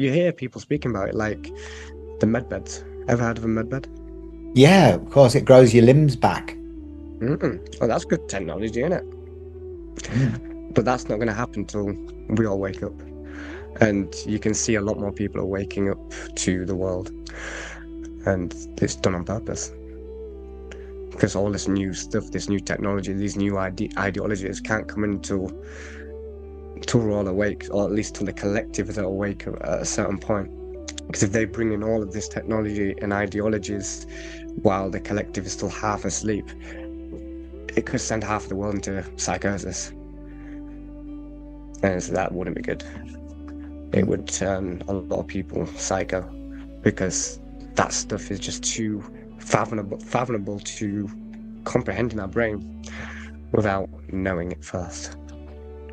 You hear people speaking about it, like the med beds. Ever heard of a med bed? Yeah, of course, it grows your limbs back. Oh, that's good technology, isn't it? Mm. But that's not going to happen till we all wake up. And you can see a lot more people are waking up to the world. And it's done on purpose. Because all this new stuff, this new technology, these new ideologies can't come in till we're all awake, or at least till the collective is awake at a certain point. Because if they bring in all of this technology and ideologies while the collective is still half asleep, it could send half of the world into psychosis. And so that wouldn't be good. It would turn a lot of people psycho because that stuff is just too fathomable to comprehend in our brain without knowing it first,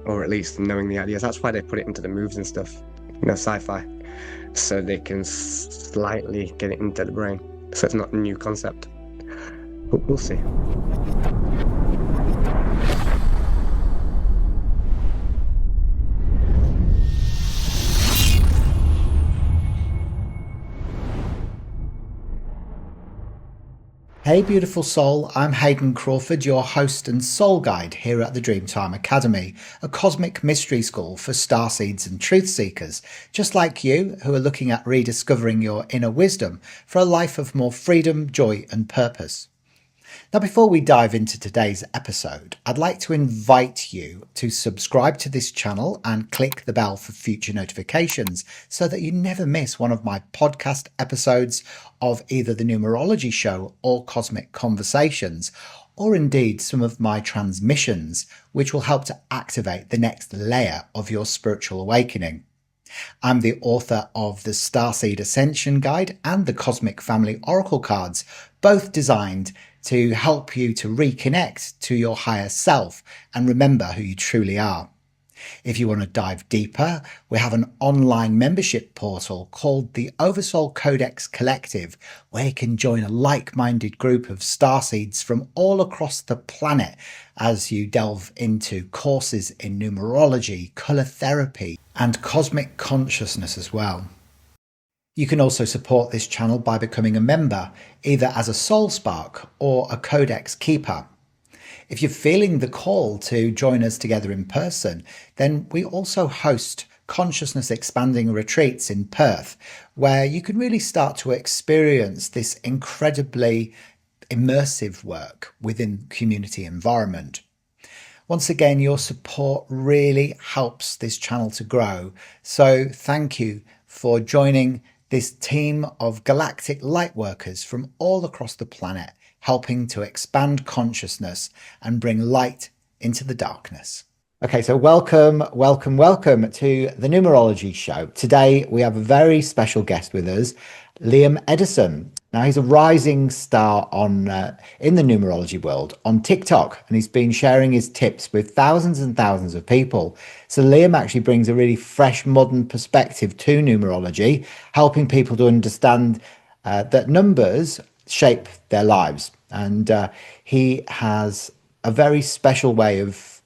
or at least knowing the ideas. That's why they put it into the movies and stuff, sci-fi, so they can slightly get it into the brain. So it's not a new concept, but we'll see. Hey, beautiful soul. I'm Hayden Crawford, your host and soul guide here at the Dreamtime Academy, a cosmic mystery school for starseeds and truth seekers, just like you, who are looking at rediscovering your inner wisdom for a life of more freedom, joy, and purpose. Now, before we dive into today's episode, I'd like to invite you to subscribe to this channel and click the bell for future notifications so that you never miss one of my podcast episodes of either the Numerology Show or Cosmic Conversations, or indeed some of my transmissions, which will help to activate the next layer of your spiritual awakening. I'm the author of the Starseed Ascension Guide and the Cosmic Family Oracle cards, both designed to help you to reconnect to your higher self and remember who you truly are. If you want to dive deeper, we have an online membership portal called the Oversoul Codex Collective, where you can join a like-minded group of starseeds from all across the planet as you delve into courses in numerology, colour therapy, and cosmic consciousness as well. You can also support this channel by becoming a member, either as a soul spark or a codex keeper. If you're feeling the call to join us together in person, then we also host consciousness expanding retreats in Perth, where you can really start to experience this incredibly immersive work within community environment. Once again, your support really helps this channel to grow. So thank you for joining this team of galactic lightworkers from all across the planet, helping to expand consciousness and bring light into the darkness. Okay, so welcome to the Numerology Show. Today we have a very special guest with us, Liam Edison. Now he's a rising star on in the numerology world on TikTok, and he's been sharing his tips with thousands and thousands of people. So Liam actually brings a really fresh, modern perspective to numerology, helping people to understand that numbers shape their lives. And he has a very special way of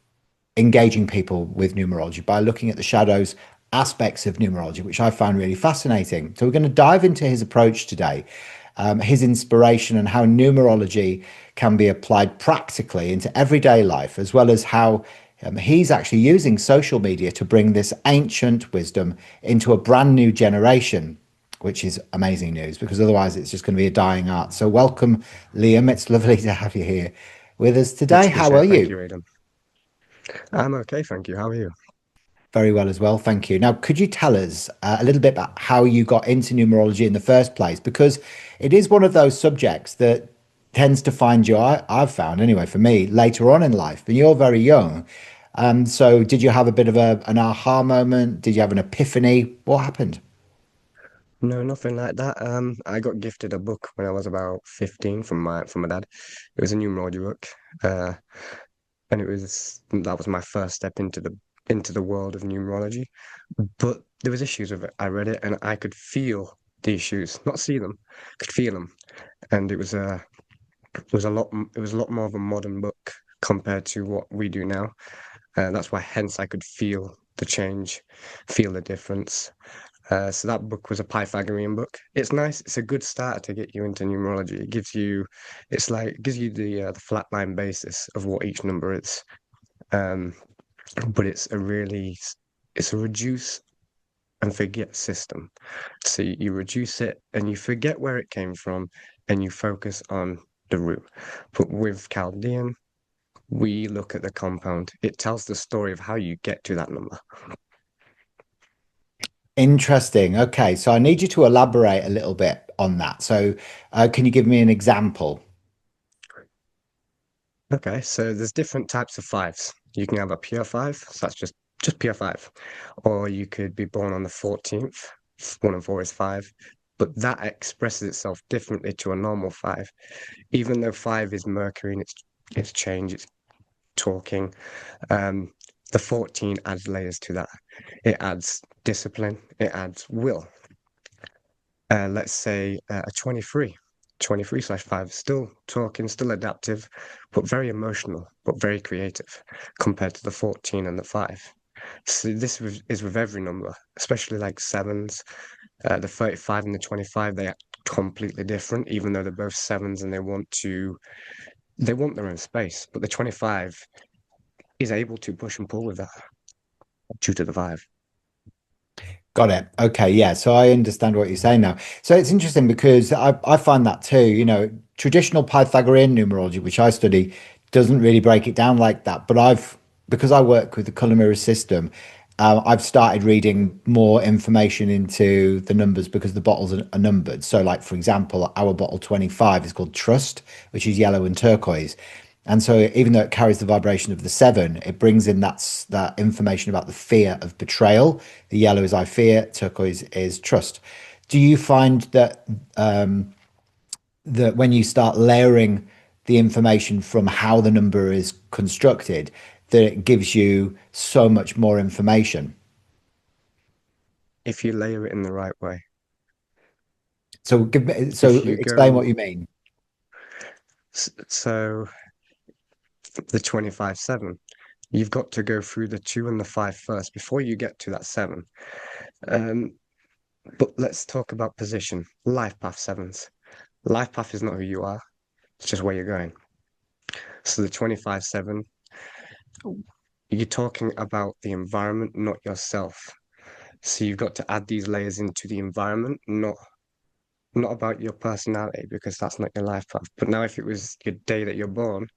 engaging people with numerology by looking at the shadows aspects of numerology, which I find really fascinating. So we're going to dive into his approach today, his inspiration, and how numerology can be applied practically into everyday life, as well as how he's actually using social media to bring this ancient wisdom into a brand new generation, which is amazing news, because otherwise it's just going to be a dying art. So welcome, Liam. It's lovely to have you here with us today. Much How are appreciated. Thank you? you, Aidan. I'm okay, thank you. How are you? Very well as well, thank you. Now, could you tell us a little bit about how you got into numerology in the first place? Because it is one of those subjects that tends to find you, I've found anyway, for me, later on in life. And you're very young. So did you have a bit of an aha moment? Did you have an epiphany? What happened? No, nothing like that. I got gifted a book when I was about 15 from my dad. It was a numerology book. Uh, and that was my first step into the world of numerology. But there was issues with it. I read it and I could feel the issues, not see them, could feel them. And it was a lot more of a modern book compared to what we do now. That's why hence I could feel the change, feel the difference. So that book was a Pythagorean book. It's nice. It's a good start to get you into numerology. It gives you, it's like it gives you the flatline basis of what each number is. Um, but it's a reduce and forget system. So you reduce it and you forget where it came from, and you focus on the root. But with Chaldean, we look at the compound. It tells the story of how you get to that number. Interesting. Okay, so I need you to elaborate a little bit on that. So, can you give me an example? Okay, so there's different types of fives. You can have a pure five, so that's just pure five, or you could be born on the 14th. One and four is five, but that expresses itself differently to a normal five. Even though five is Mercury and it's change, it's talking. Um, the 14 adds layers to that. It adds discipline. It adds will. Let's say a 23. 23/5, still talking, still adaptive, but very emotional, but very creative compared to the 14 and the 5. So is with every number, especially like sevens. The 35 and the 25, they act completely different, even though they're both sevens and they want their own space. But the 25 is able to push and pull with that due to the 5. Got it. Okay, yeah. So I understand what you're saying now. So it's interesting because I find that too, traditional Pythagorean numerology, which I study, doesn't really break it down like that. But because I work with the color mirror system, I've started reading more information into the numbers because the bottles are numbered. So, like, for example, our bottle 25 is called Trust, which is yellow and turquoise. And so, even though it carries the vibration of the seven, it brings in that information about the fear of betrayal. The yellow is I fear, turquoise is trust. Do you find that when you start layering the information from how the number is constructed, that it gives you so much more information? If you layer it in the right way. So If you explain what go, you mean. so the 25/7, you've got to go through the 2 and the 5 first before you get to that 7. Um, but let's talk about position. Life path sevens. Life path is not who you are, it's just where you're going. So the 25/7, you're talking about the environment, not yourself. So you've got to add these layers into the environment, not about your personality, because that's not your life path. But now if it was your day that you're born,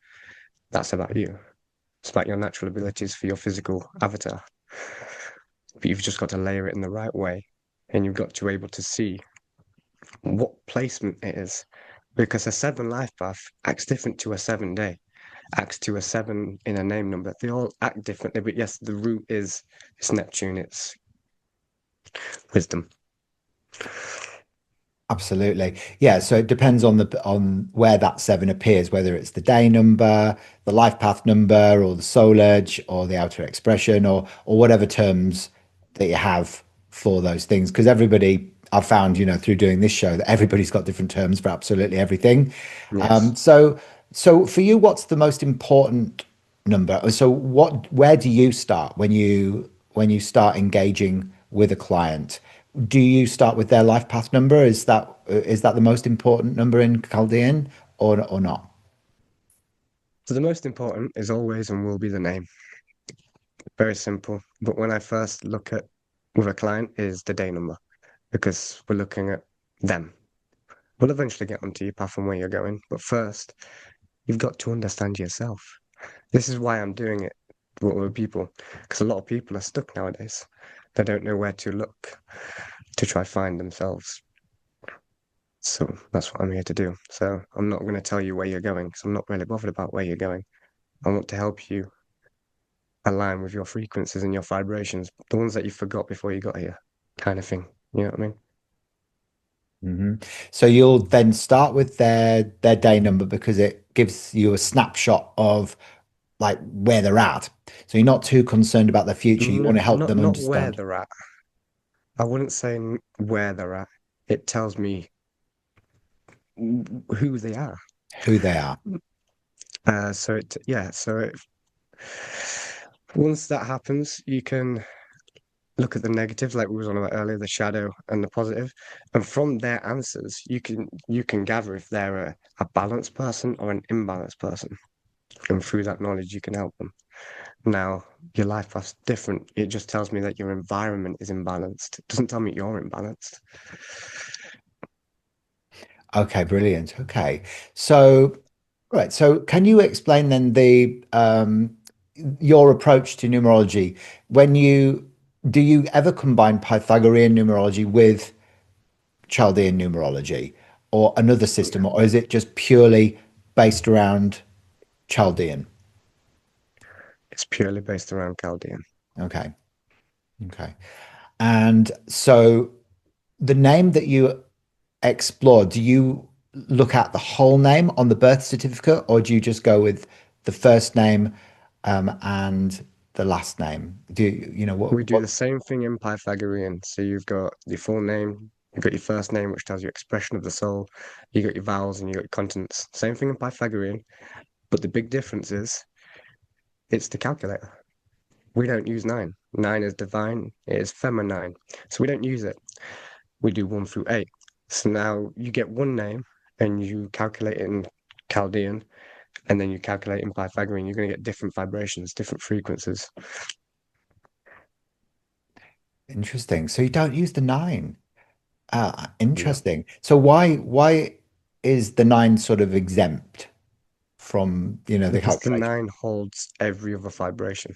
that's about you. It's about your natural abilities for your physical avatar. But you've just got to layer it in the right way, and you've got to be able to see what placement it is. Because a 7 life path acts different to a 7 day, acts to a 7 in a name number. They all act differently, but yes, the root is it's Neptune, it's wisdom. Absolutely. Yeah, so it depends on where that seven appears, whether it's the day number, the life path number, or the soul edge, or the outer expression, or whatever terms that you have for those things. Because everybody, I've found, through doing this show, that everybody's got different terms for absolutely everything. Yes. So for you, what's the most important number? So where do you start when you start engaging with a client? Do you start with their life path number? Is that the most important number in Chaldean or not? So the most important is always and will be the name. Very simple. But when I first look at with a client is the day number because we're looking at them. We'll eventually get onto your path and where you're going. But first, you've got to understand yourself. This is why I'm doing it with other people, because a lot of people are stuck nowadays. They don't know where to look to try find themselves. So that's what I'm here to do. So I'm not going to tell you where you're going because I'm not really bothered about where you're going. I want to help you align with your frequencies and your vibrations, the ones that you forgot before you got here, kind of thing. You know what I mean? hmm So you'll then start with their day number because it gives you a snapshot of like where they're at. So you're not too concerned about their future. You want No, to help them not where understand they're at. I wouldn't say where they're at. It tells me who they are. who they are. Yeah. Once that happens, you can. look at the negatives, like we was on about earlier, the shadow and the positive, and from their answers, you can gather if they're a balanced person or an imbalanced person, and through that knowledge, you can help them. Now, your life path's different. It just tells me that your environment is imbalanced. It doesn't tell me you're imbalanced. Okay, brilliant. Okay. So, right. So can you explain then the your approach to numerology when you do you ever combine Pythagorean numerology with Chaldean numerology or another system, or is it just purely based around Chaldean? It's purely based around Chaldean. Okay. Okay. And so the name that you explore, do you look at the whole name on the birth certificate, or do you just go with the first name and the last name? Do you, you know We do what? the same thing in Pythagorean. So you've got your full name, you've got your first name, which tells you expression of the soul, you got your vowels, and you got your consonants. Same thing in Pythagorean, but the big difference is it's the calculator. We don't use nine. Nine is divine, it is feminine. So we don't use it. We do one through eight. So now you get one name and you calculate it in Chaldean, and then you calculate in Pythagorean, you're going to get different vibrations, different frequencies. Interesting. So you don't use the nine. No, Interesting. So why is the nine sort of exempt from, the because the calculation? nine holds every other vibration.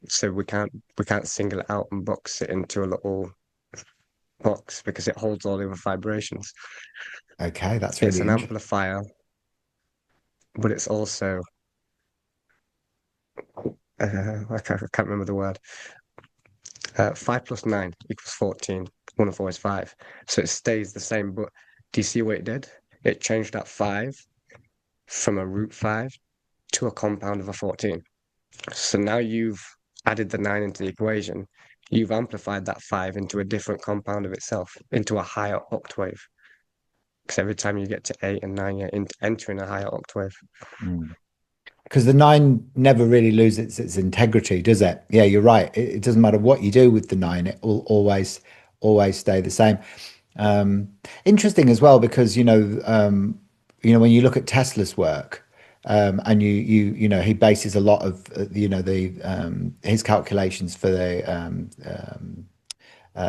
So we can't single it out and box it into a little box because it holds all the other vibrations. Okay, that's It's really an interesting. amplifier, but it's also I can't remember the word. 5 plus 9 equals 14. 1 of 4 is 5. So it stays the same. But do you see what it did? It changed that 5 from a root 5 to a compound of a 14. So now you've added the 9 into the equation. You've amplified that 5 into a different compound of itself, into a higher octave. Because every time you get to 8 and 9, you're entering a higher octave. Because the nine never really loses its integrity, does it? Yeah, you're right. It doesn't matter what you do with the nine; it will always stay the same. Interesting as well because when you look at Tesla's work, and he bases a lot of the his calculations for the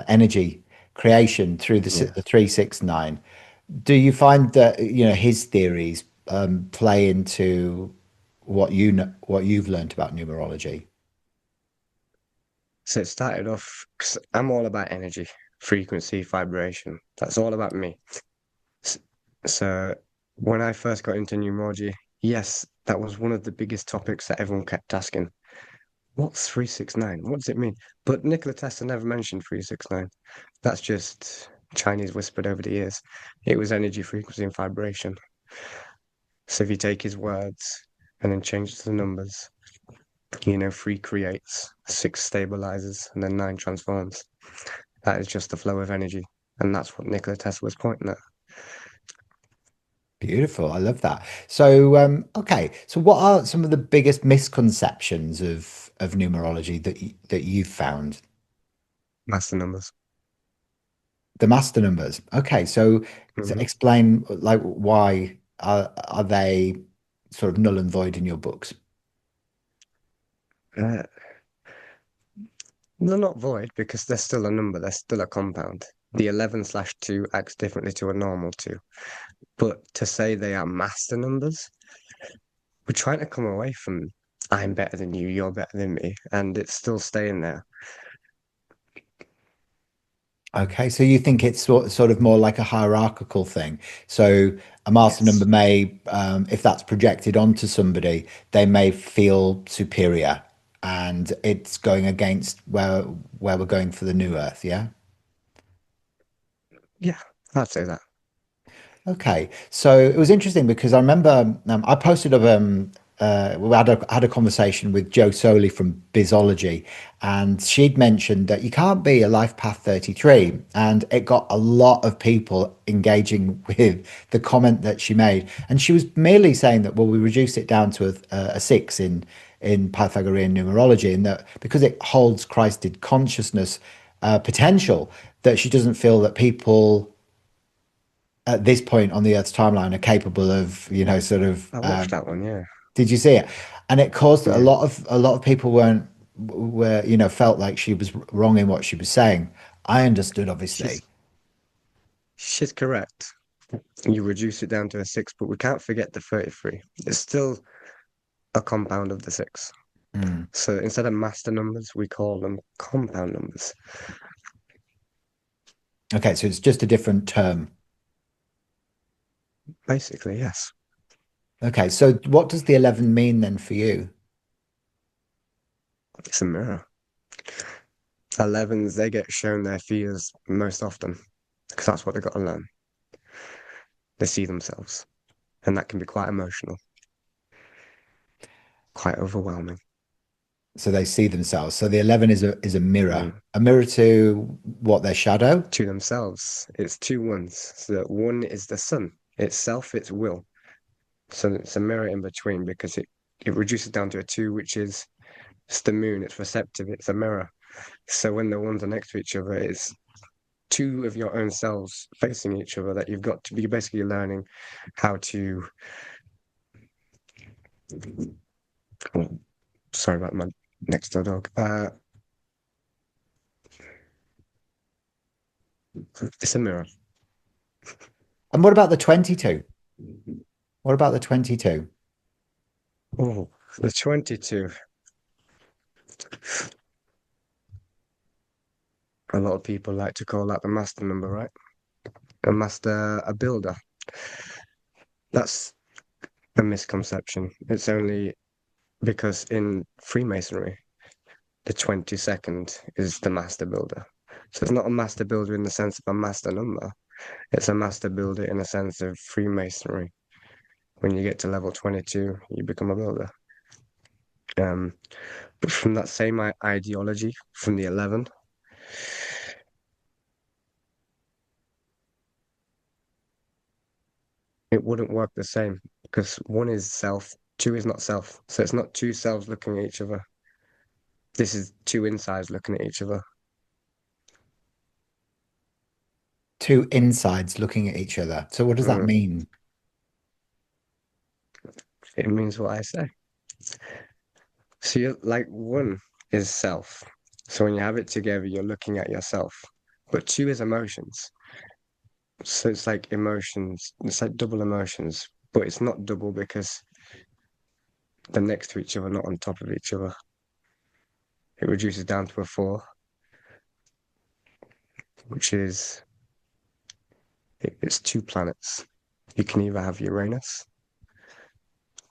energy creation through Yeah. the 369. Do you find that his theories play into what you've learned about numerology? So it started off, 'cause I'm all about energy, frequency, vibration. That's all about me. S- So when I first got into numerology, yes, that was one of the biggest topics that everyone kept asking. What's 369? What does it mean? But Nikola Tesla never mentioned 369. That's just Chinese whispered over the years. It was energy, frequency, and vibration. So if you take his words and then change it to the numbers, 3 creates, 6 stabilizes, and then 9 transforms. That is just the flow of energy. And that's what Nikola Tesla was pointing at. Beautiful. I love that. So, okay. So, what are some of the biggest misconceptions of numerology that you've found? Master numbers. The master numbers. Okay. So Hmm. explain like why are they sort of null and void in your books? Uh, they're not void because they're still a number, they're still a compound. The 11/2 acts differently to a normal 2. But to say they are master numbers, we're trying to come away from I'm better than you, you're better than me, and it's still staying there. Okay, so you think it's sort of more like a hierarchical thing. So a master number Yes. may, if that's projected onto somebody, they may feel superior, and it's going against where we're going for the new Earth. Yeah. Yeah, I'd say that. Okay, so it was interesting because I remember I posted of we had a conversation with Joe Soley from Bizology, and she'd mentioned that you can't be a life path 33, and it got a lot of people engaging with the comment that she made, and she was merely saying that well we reduced it down to a 6 in in Pythagorean numerology, and that because it holds Christed consciousness potential, that she doesn't feel that people at this point on the Earth's timeline are capable of, sort of. I watched that one, yeah. Did you see it? And it caused Yeah. a lot of people were felt like she was wrong in what she was saying. I understood, She's obviously. she's correct. You reduce it down to a six, but we can't forget the 33. It's still a compound of the six. Mm. So instead of master numbers, we call them compound numbers. Okay, so it's just a different term. Basically, yes. Okay, so what does the 11 mean then for you? It's a mirror. 11s, they get shown their fears most often because that's what they've got to learn. They see themselves, and that can be quite emotional, quite overwhelming. So they see themselves. So the 11 is Mm. a mirror to what, their shadow? To themselves, it's two ones. So one is the sun itself, its will. So it's a mirror in between because it reduces down to a two, which is it's the moon. It's receptive. It's a mirror. So when the ones are next to each other, it's two of your own selves facing each other that you've got to be basically learning how to. Oh, sorry about my next door dog. It's a mirror. And what about the 22? What about the 22? Oh, the 22. A lot of people like to call that the master number, right? A builder. That's a misconception. It's only because in Freemasonry, the 22nd is the master builder. So it's not a master builder in the sense of a master number. It's a master builder in the sense of Freemasonry. When you get to level 22, you become a builder. Um, but from that same ideology, from the 11, it wouldn't work the same because one is self, two is not self. So it's not two selves looking at each other. This is two insides looking at each other. Two insides looking at each other. So what does that Mm, mean? it means what I say. So you're like one is self. So when you have it together, you're looking at yourself. But two is emotions. So it's like emotions, it's like double emotions, but it's not double because they're next to each other, not on top of each other. It reduces down to a four, which is it's two planets. You can either have Uranus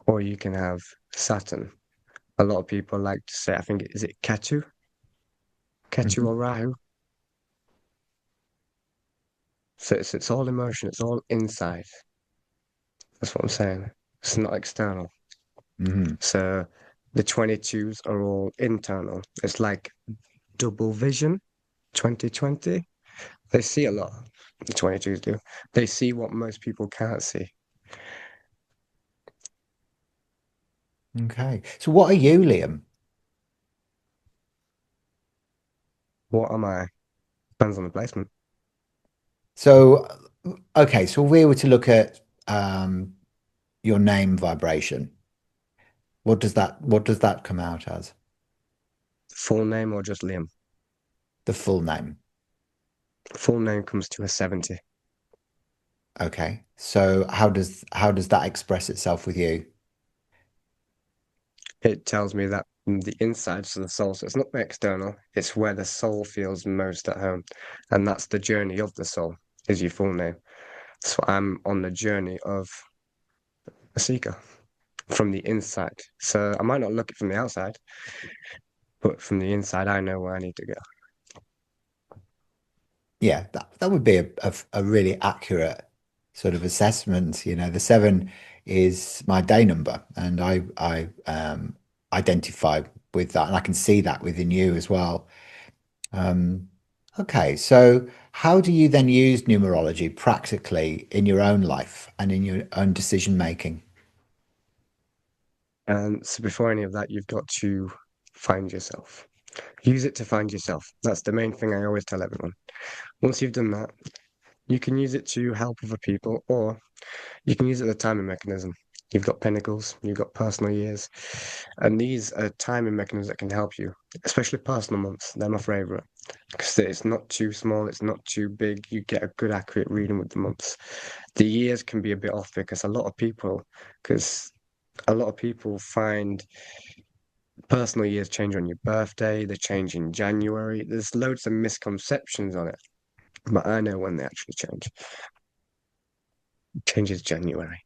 or you can have Saturn. A lot of people like to say, I think, is it Ketu? Ketu Mhm. or Rahu? So it's all emotion, it's all inside. That's what I'm saying. It's not external. Mhm. So the 22s are all internal. It's like double vision, 2020. They see a lot. The 22s do. They see what most people can't see. Okay. So what are you, Liam? What am I? Depends on the placement. So, okay, so if we were to look at your name vibration, what does that come out as? Full name or just Liam? The full name. Full name comes to a 70. Okay. So how does that express itself with you? It tells me that the insides of the soul, so it's not the external, it's where the soul feels most at home. And that's the journey of the soul, is your full name. So I'm on the journey of a seeker from the inside. So I might not look it from the outside, but from the inside, I know where I need to go. Yeah, that would be a really accurate sort of assessment. The seven is my day number, and I identify with that, and I can see that within you as well. Um, okay, so how do you then use numerology practically in your own life and in your own decision making? And so before any of that, you've got to find yourself. Use it to find yourself. That's the main thing I always tell everyone. Once you've done that, you can use it to help other people, or you can use it as a timing mechanism. You've got pinnacles, you've got personal years, and these are timing mechanisms that can help you, especially personal months. They're my favorite because it's not too small, it's not too big. You get a good, accurate reading with the months. The years can be a bit off because a lot of people find personal years change on your birthday, they change in January. There's loads of misconceptions on it, but I know when they actually change. It changes January,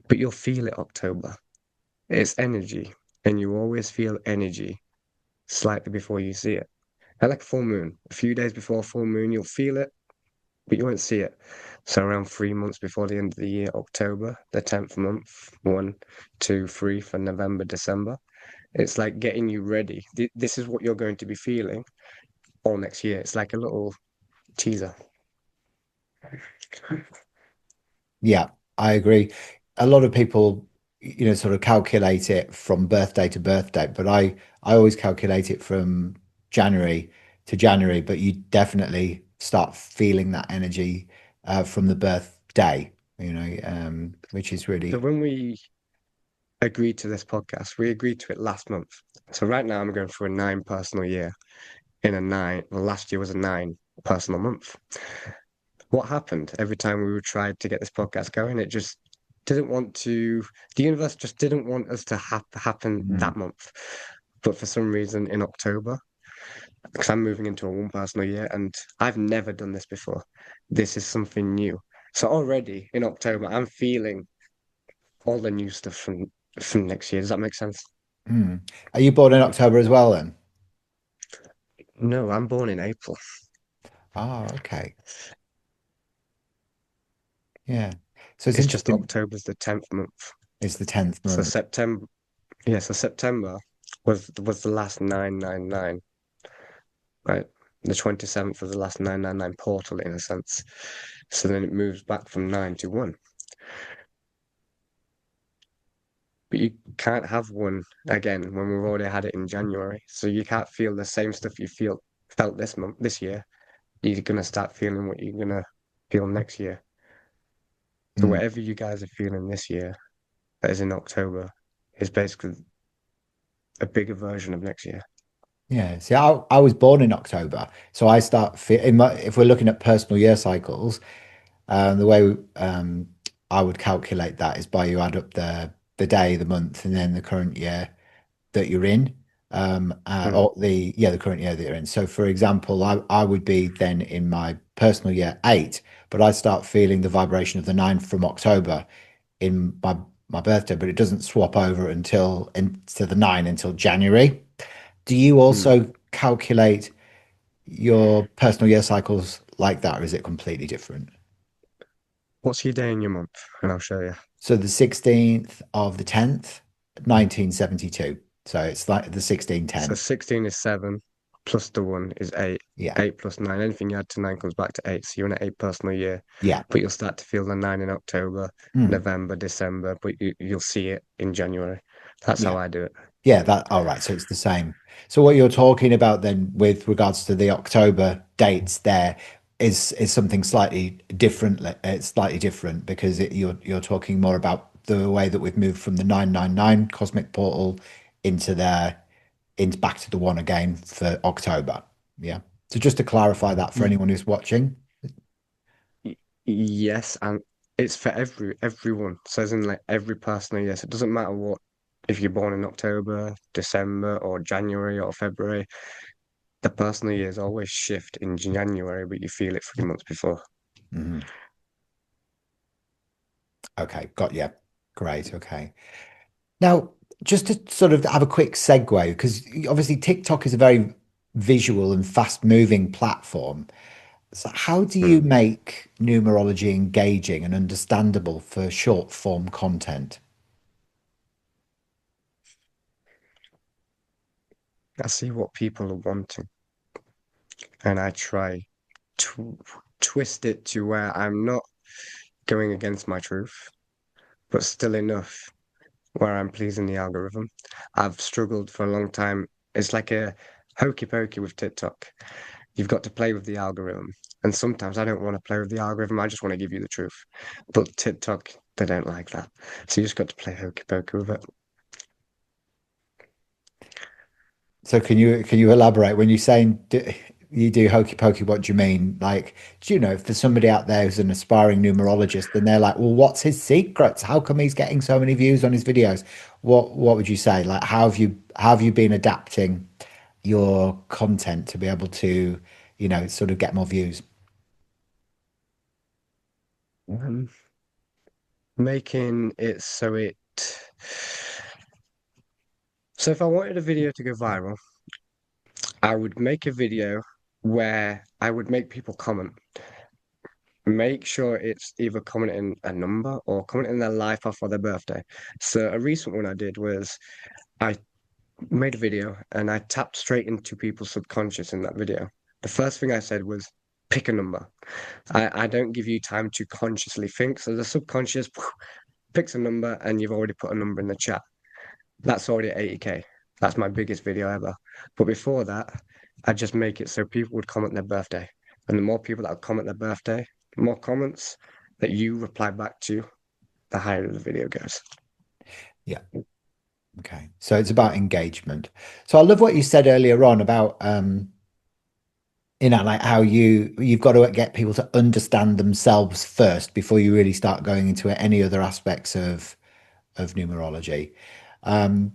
but you'll feel it October. It's energy, and you always feel energy slightly before you see it. I like a full moon. A few days before full moon, you'll feel it, but you won't see it. So around 3 months before the end of the year, October, the 10th month, 1, 2, 3 for November, December. It's like getting you ready. This is what you're going to be feeling all next year. It's like a little teaser. Yeah, I agree. A lot of people, sort of calculate it from birthday to birthday, but I always calculate it from January to January, but you definitely start feeling that energy from the birthday, which is So really. when we agreed to this podcast, we agreed to it last month. So right now I'm going through a 9 personal year in a nine. Well, last year was a 9 personal month. What happened every time we tried to get this podcast going? It just didn't want to. The universe just didn't want us to happen Mm, that month. But for some reason, in October, because I'm moving into a 1 personal year, and I've never done this before. This is something new. So already in October, I'm feeling all the new stuff from next year. Does that make sense? mm. Are you born in October as well then? No, I'm born in April. Oh, okay. Yeah. So it's It's just interesting. October's the 10th month. It's the 10th So month. September, yeah, so September was the last 999, right? The 27th was the last 999 portal in a sense. So then it moves back from 9 to 1. But you can't have one again when we've already had it in January. So you can't feel the same stuff you felt this year. You're gonna start feeling what you're gonna feel next year. So Mm. whatever you guys are feeling this year, that is in October, is basically a bigger version of next year. Yeah, see, I was born in October, so I start if we're looking at personal year cycles, the way I would calculate that is by you add up the day, the month, and then the current year that you're in, Mm, or the current year that you're in. So, for example, I would be then in my personal year 8, but I start feeling the vibration of the 9 from October in my birthday, but it doesn't swap over until into the 9 until January. Do you mm. also calculate your personal year cycles like that, or is it completely different? What's your day and your month? And I'll show you. So the 16th of the 10th, 1972. So it's like the So 1610. 16 is 7, plus the 1 is 8. Yeah. 8 plus 9. Anything you add to 9 comes back to 8. So you're in an 8 personal year. Yeah. But you'll start to feel the 9 in October, Mm, November, December, but you'll see it in January. That's how yeah. I do it. Yeah, that all right. So it's the same. So what you're talking about then with regards to the October dates there is something slightly different. It's slightly different because you're talking more about the way that we've moved from the 999 cosmic portal into there into back to the one again for October. Yeah. So just to clarify that for Y- anyone who's watching. yes, and it's for everyone. So as in like every personal year. So it doesn't matter what if you're born in October, December, or January or February. The personal years always shift in January, but you feel it 3 months before. Mhm. Okay, got you. Great. Okay. Now, just to sort of have a quick segue, because obviously TikTok is a very visual and fast-moving platform. So how do you Hmm. make numerology engaging and understandable for short-form content? I see what people are wanting, and I try to twist it to where I'm not going against my truth, but still enough. where I'm pleasing the algorithm. I've struggled for a long time. It's like a hokey pokey with TikTok. You've got to play with the algorithm. And sometimes I don't want to play with the algorithm. I just want to give you the truth. But TikTok, they don't like that. So you just got to play hokey pokey with it. So can you elaborate when you're saying you do hokey pokey? What do you mean? Like, do you know if there's somebody out there who's an aspiring numerologist and they're like, well, what's his secrets? How come he's getting so many views on his videos? What would you say? Like, how have you been adapting your content to be able to, sort of get more views? Um, Making it so it. So if I wanted a video to go viral, I would make a video where I would make people comment. Make sure it's either commenting a number or commenting their life off or their birthday. So a recent one I did was I made a video and I tapped straight into people's subconscious in that video. The first thing I said was pick a number. I don't give you time to consciously think. So the subconscious picks a number and you've already put a number in the chat. That's already at 80K. That's my biggest video ever. But before that, I'd just make it so people would comment their birthday. And the more people that would comment their birthday, the more comments that you reply back to, the higher the video goes. Yeah. Okay. So it's about engagement. So I love what you said earlier on about like how you've got to get people to understand themselves first before you really start going into any other aspects of numerology. Um,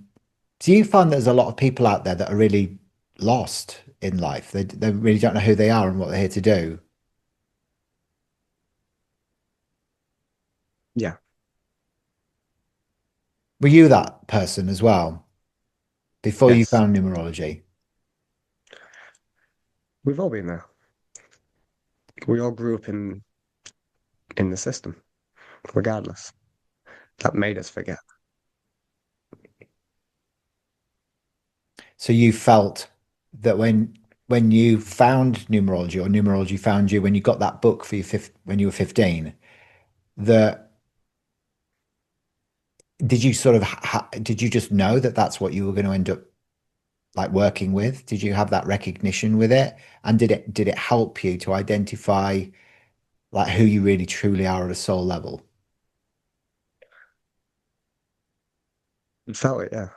do you find there's a lot of people out there that are really lost in life? They really don't know who they are and what they're here to do. Yeah, Were you that person as well before you yes. found numerology? We've all been there. We all grew up in the system, regardless. That made us forget. So you felt that when you found numerology or numerology found you when you got that book for when you were 15, that did you sort of did you just know that that's what you were going to end up like working with? Did you have that recognition with it? And did it help you to identify like who you really truly are at a soul level? We felt it, yeah,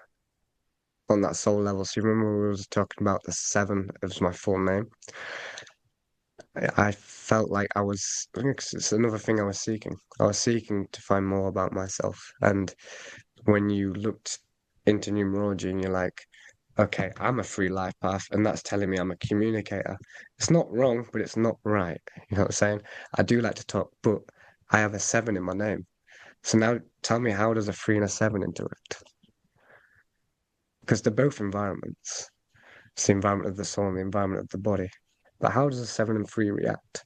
on that soul level. So you remember we was talking about the seven as my full name? I felt like I think it's another thing I was seeking. I was seeking to find more about myself. And when you looked into numerology and you're like, okay, I'm a free life path, and that's telling me I'm a communicator. It's not wrong, but it's not right. You know what I'm saying? I do like to talk, but I have a seven in my name. So now tell me, how does a three and a seven interact? Because they're both environments. It's the environment of the soul and the environment of the body. But how does a seven and three react?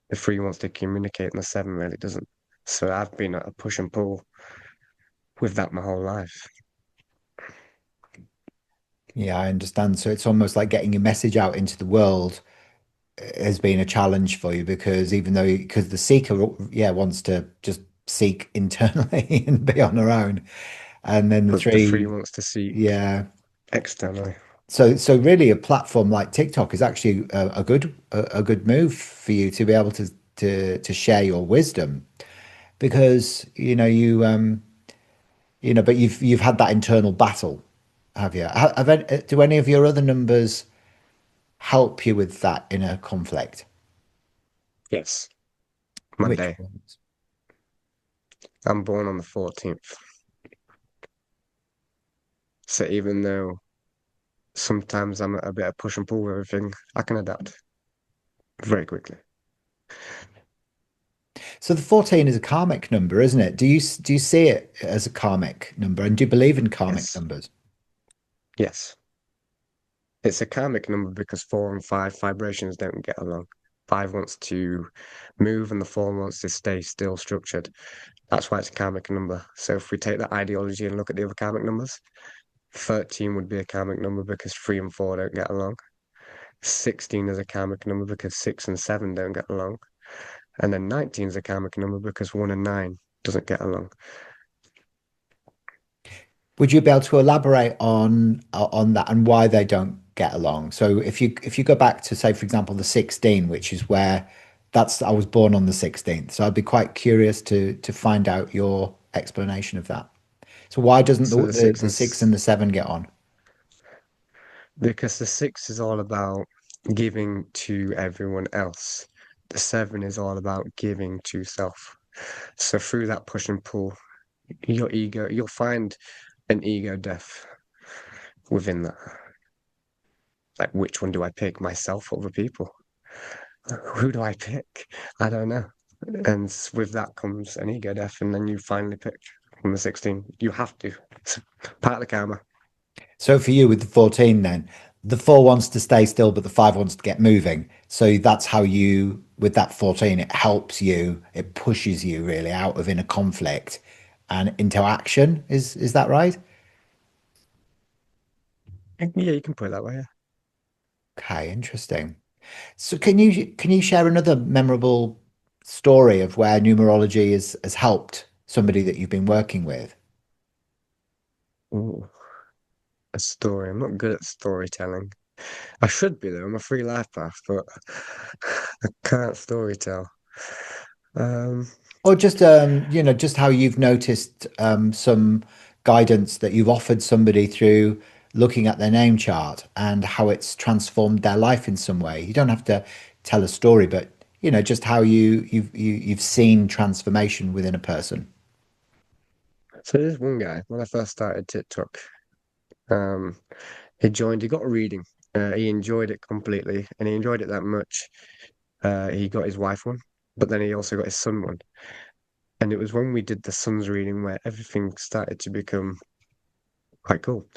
The three wants to communicate and the seven really doesn't. So I've been at a push and pull with that my whole life. Yeah, I understand. So it's almost like getting your message out into the world has been a challenge for you because because the seeker, yeah, wants to just seek internally and be on her own, and then the But the three three, wants to seek yeah. externally. So really, a platform like TikTok is actually a good move for you to be able to share your wisdom because but you've had that internal battle, have you? Do any of your other numbers help you with that inner conflict? Yes, my Which day. ones? I'm born on the 14th. So even though sometimes I'm a bit of push and pull with everything, I can adapt very quickly. So the 14 is a karmic number, isn't it? Do you see it as a karmic number, and do you believe in karmic Yes, numbers? yes. It's a karmic number because four and five vibrations don't get along. Five wants to move and the four wants to stay still structured. That's why it's a karmic number. So if we take that ideology and look at the other karmic numbers, 13 would be a karmic number because three and four don't get along. 16 is a karmic number because six and seven don't get along. And then 19 is a karmic number because one and nine doesn't get along. Would you be able to elaborate on that and why they don't get along? So if you go back to say, for example, the 16, which is where that's I was born on the 16th, so I'd be quite curious to find out your explanation of that. So why doesn't So the six the and six and the seven get on? because the six is all about giving to everyone else. The seven is all about giving to self. So through that push and pull, your ego, you'll find an ego death within that. Like, which one do I pick, myself over people? Who do I pick? I don't know. And with that comes an ego death, and then you finally pick from the 16. You have to. It's part of the karma. So for you with the 14 then, the four wants to stay still, but the five wants to get moving. So that's how you, with that 14, it helps you, it pushes you really out of inner conflict and into action. Is that right? Yeah, you can put it that way. Yeah. Okay, interesting. So can you share another memorable story of where numerology has helped somebody that you've been working with? Ooh, a story. I'm not good at storytelling. I should be though. I'm a free life path, but I can't storytell. Um, Or just you know, just how you've noticed some guidance that you've offered somebody through looking at their name chart and how it's transformed their life in some way. You don't have to tell a story, but you know, just how you've seen transformation within a person. so there's one guy when I first started TikTok. Um, he joined. He got a reading. He enjoyed it completely, and he enjoyed it that much. He got his wife one, but then he also got his son one. And it was when we did the son's reading where everything started to become quite cool.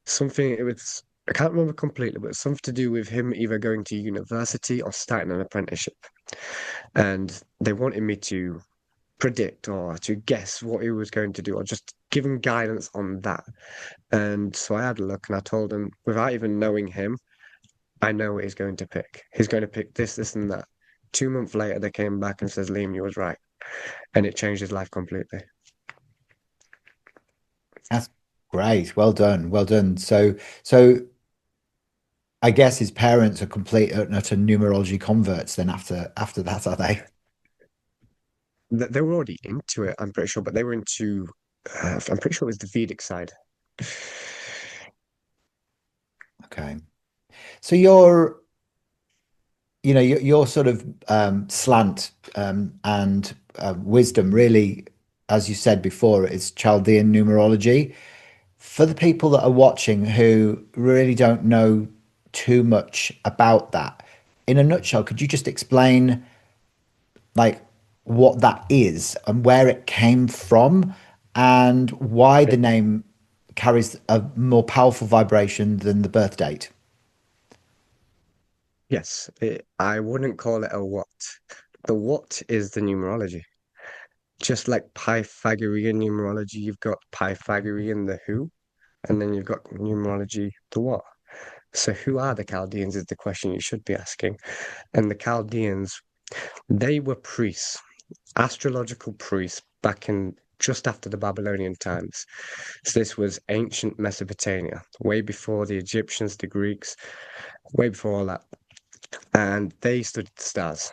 Something it was. I can't remember completely, but something to do with him either going to university or starting an apprenticeship. And they wanted me to predict or to guess what he was going to do or just give him guidance on that. And so I had a look and I told him, without even knowing him, I know what he's going to pick. He's going to pick this, this, and that. 2 months later, they came back and says, Liam, you was right. And it changed his life completely. That's great. Well done. Well done. So I guess his parents are complete and utter numerology converts then after that, are they? They were already into it, I'm pretty sure, but they were into, I'm pretty sure it was the Vedic side. Okay. So you're you know your sort of slant and wisdom really, as you said before, is Chaldean numerology. For the people that are watching who really don't know too much about that, in a nutshell, could you just explain like what that is and where it came from and why the It, name carries a more powerful vibration than the birth date? yes, I wouldn't call it a what. The what is the numerology. Just like Pythagorean numerology, you've got Pythagorean the who, and then you've got numerology the what. So who are the Chaldeans is the question you should be asking. And the Chaldeans, they were priests, astrological priests back in just after the Babylonian times. So this was ancient Mesopotamia, way before the Egyptians, the Greeks, way before all that. And they studied the stars.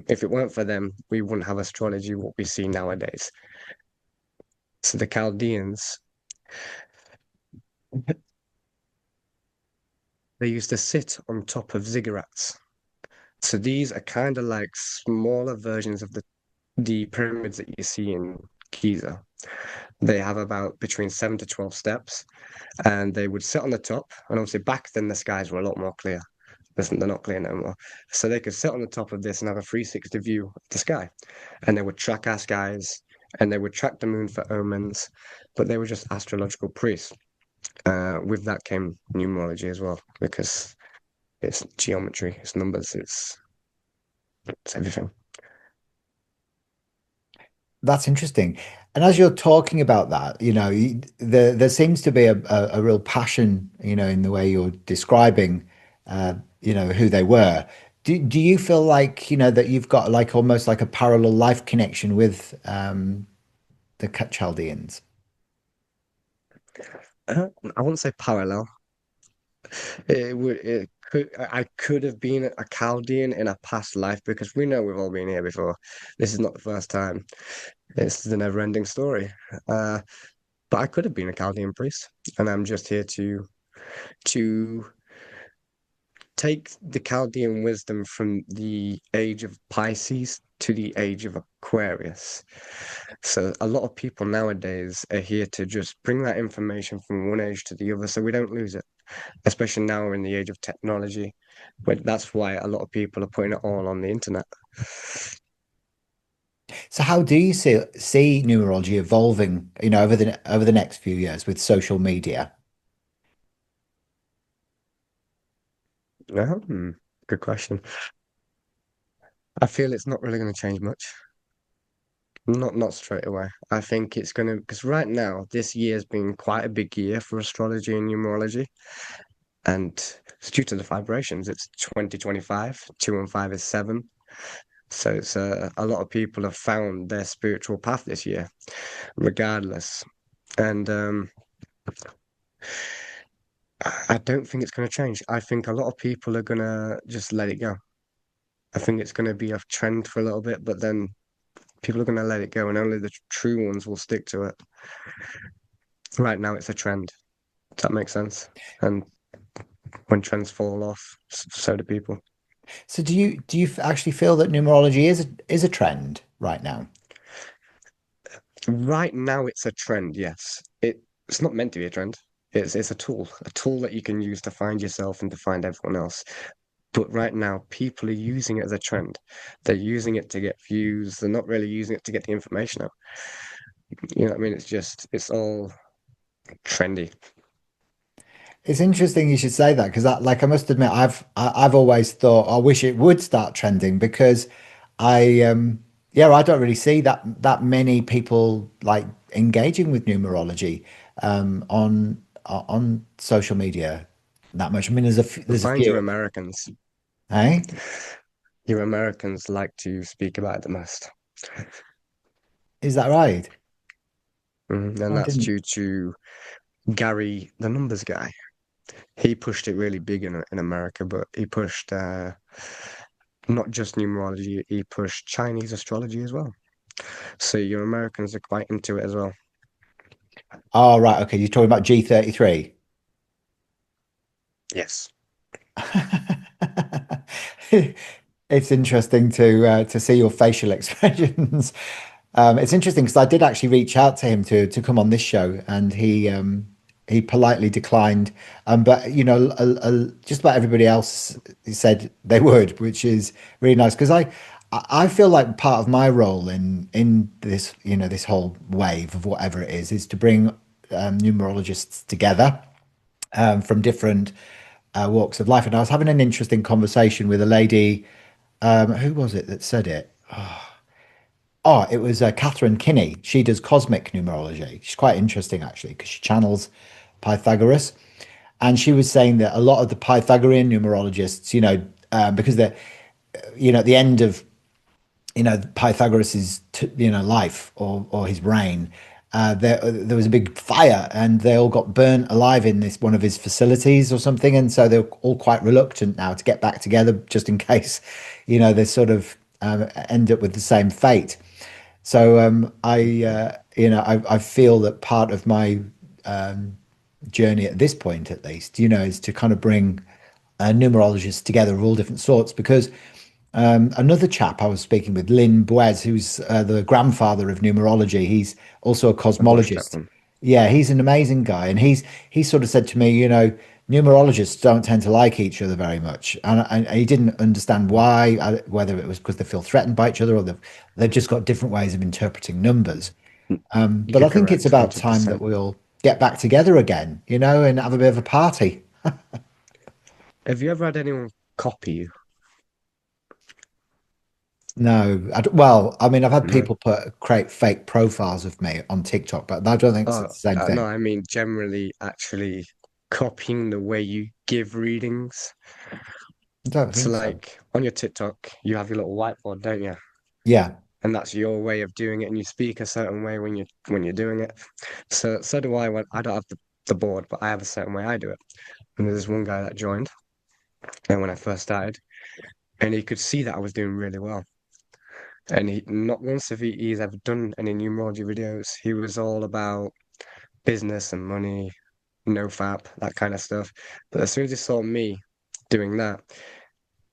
If it weren't for them, we wouldn't have astrology what we see nowadays. So the Chaldeans, they used to sit on top of ziggurats. So these are kind of like smaller versions of the pyramids that you see in Giza. They have about between 7 to 12 steps, and they would sit on the top. And obviously, back then the skies were a lot more clear. Listen, they're not clear no more. So they could sit on the top of this and have a 360 view of the sky, and they would track our skies, and they would track the moon for omens. But they were just astrological priests. With that came numerology as well, because it's geometry, it's numbers, it's everything. That's interesting. And as you're talking about that, you know, there seems to be a real passion, you know, in the way you're describing, you know, who they were. Do you feel like, you know, that you've got like almost like a parallel life connection with the Chaldeans? I wouldn't say parallel. I could have been a Chaldean in a past life because we know we've all been here before. This is not the first time. It's the never-ending story. Uh, but I could have been a Chaldean priest, and I'm just here to take the Chaldean wisdom from the age of Pisces to the age of Aquarius. So a lot of people nowadays are here to just bring that information from one age to the other so we don't lose it, especially now we're in the age of technology. But that's why a lot of people are putting it all on the internet. So how do you see numerology evolving, over the next few years with social media? Yeah, good question. I feel it's not really going to change much. Not straight away. I think it's going to, because right now, this year's been quite a big year for astrology and numerology. And it's due to the vibrations. It's 2025, 2 and 5 is 7. So it's a lot of people have found their spiritual path this year, regardless. And I don't think it's going to change. I think a lot of people are going to just let it go. I think it's going to be a trend for a little bit, but then people are going to let it go, and only the true ones will stick to it. Right now, it's a trend. Does that make sense? And when trends fall off, so do people. So do you actually feel that numerology is a trend right now? Right now, it's a trend, yes. It's not meant to be a trend. It's a tool that you can use to find yourself and to find everyone else. But right now, people are using it as a trend. They're using it to get views. They're not really using it to get the information out. You know what I mean? It's all trendy. It's interesting you should say that because like I must admit I've always thought I wish it would start trending because yeah, I don't really see that many people like engaging with numerology on social media that much. I mean You'll there's a find your few, Americans. eh? Your Americans like to speak about it the most. Is that right? And I that's didn't. due to Gary, the numbers guy. He pushed it really big in America, but he pushed not just numerology, he pushed Chinese astrology as well. So your Americans are quite into it as well. Oh, right. Okay. You're talking about G33. Yes. It's interesting to see your facial expressions. It's interesting because I did actually reach out to him to come on this show, and he politely declined. But just about everybody else said they would, which is really nice because I feel like part of my role in this this whole wave of whatever it is to bring numerologists together from different walks of life. And I was having an interesting conversation with a lady. Who was it that said it? Oh, it was Catherine Kinney. She does cosmic numerology. She's quite interesting actually because she channels Pythagoras. And she was saying that a lot of the Pythagorean numerologists, because they're, at the end of Pythagoras's life or his reign, there was a big fire and they all got burnt alive in this one of his facilities or something, and so they're all quite reluctant now to get back together just in case they sort of end up with the same fate. So I feel that part of my journey at this point, at least, is to kind of bring numerologists together of all different sorts because another chap I was speaking with, Lynn Boez, who's the grandfather of numerology. He's also a I've watched that cosmologist. one. Yeah, he's an amazing guy, and he sort of said to me, numerologists don't tend to like each other very much, and he didn't understand why, whether it was because they feel threatened by each other or they've just got different ways of interpreting numbers. But You're I think it's correct, about time that 100%. we'll get back together again, and have a bit of a party. Have you ever had anyone copy you? No, well, I mean, I've had No. people create fake profiles of me on TikTok, but I don't think it's the Oh, same no, thing. I mean generally actually copying the way you give readings. I don't So think so. like on your TikTok, you have your little whiteboard, don't you? Yeah. And that's your way of doing it, and you speak a certain way when you're doing it. So do I when I don't have the the board, but I have a certain way I do it. And there's this one guy that joined, and when I first started, and he could see that I was doing really well. And he not once have he's ever done any numerology videos. He was all about business and money, no fap, that kind of stuff. But as soon as he saw me doing that,